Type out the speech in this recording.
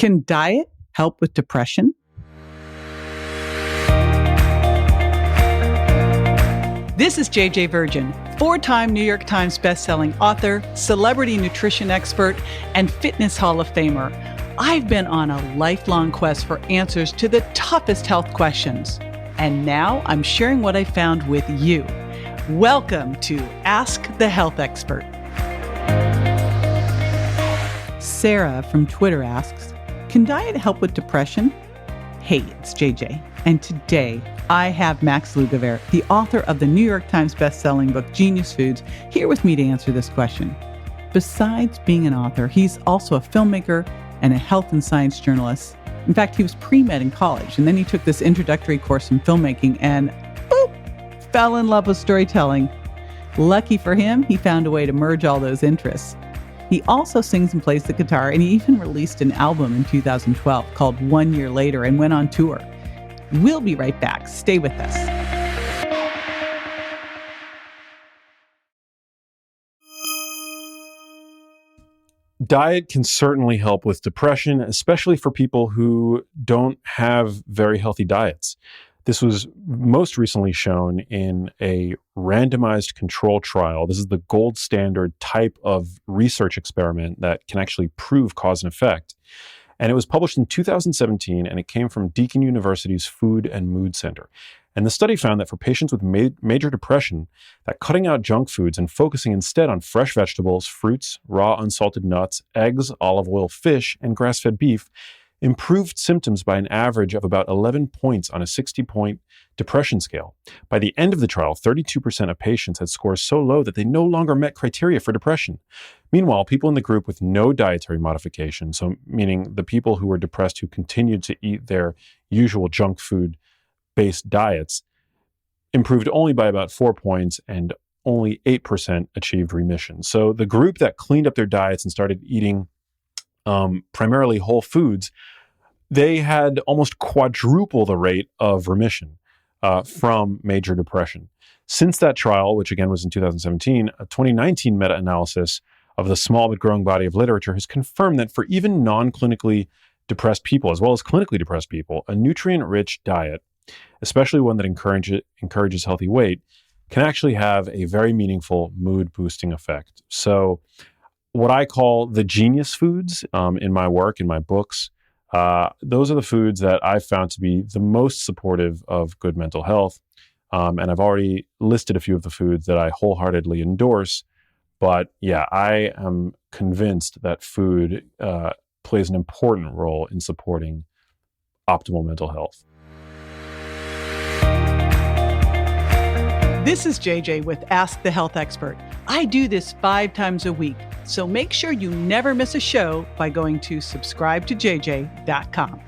Can diet help with depression? This is JJ Virgin, 4-time New York Times bestselling author, celebrity nutrition expert, and fitness Hall of Famer. I've been on a lifelong quest for answers to the toughest health questions. And now I'm sharing what I found with you. Welcome to Ask the Health Expert. Sarah from Twitter asks, can diet help with depression? Hey, it's JJ. And today I have Max Lugavere, the author of the New York Times bestselling book, Genius Foods, here with me to answer this question. Besides being an author, he's also a filmmaker and a health and science journalist. In fact, he was pre-med in college, and then he took this introductory course in filmmaking and, boop, fell in love with storytelling. Lucky for him, he found a way to merge all those interests. He also sings and plays the guitar, and he even released an album in 2012 called 1 Year Later and went on tour. We'll be right back. Stay with us. Diet can certainly help with depression, especially for people who don't have very healthy diets. This was most recently shown in a randomized control trial. This is the gold standard type of research experiment that can actually prove cause and effect. And it was published in 2017, and it came from Deakin University's Food and Mood Center. And the study found that for patients with major depression, that cutting out junk foods and focusing instead on fresh vegetables, fruits, raw unsalted nuts, eggs, olive oil, fish, and grass-fed beef improved symptoms by an average of about 11 points on a 60-point depression scale. By the end of the trial, 32% of patients had scores so low that they no longer met criteria for depression. Meanwhile, people in the group with no dietary modification, so meaning the people who were depressed who continued to eat their usual junk food-based diets, improved only by about 4 points, and only 8% achieved remission. So the group that cleaned up their diets and started eating primarily whole foods, they had almost quadruple the rate of remission from major depression. Since that trial, which again was in 2017, a 2019 meta-analysis of the small but growing body of literature has confirmed that for even non-clinically depressed people, as well as clinically depressed people, a nutrient-rich diet, especially one that encourages healthy weight, can actually have a very meaningful mood-boosting effect. So what I call the genius foods in my work, in my books, those are the foods that I've found to be the most supportive of good mental health. And I've already listed a few of the foods that I wholeheartedly endorse. But yeah, I am convinced that food plays an important role in supporting optimal mental health. This is JJ with Ask the Health Expert. I do this 5 times a week, so make sure you never miss a show by going to subscribetoJJ.com.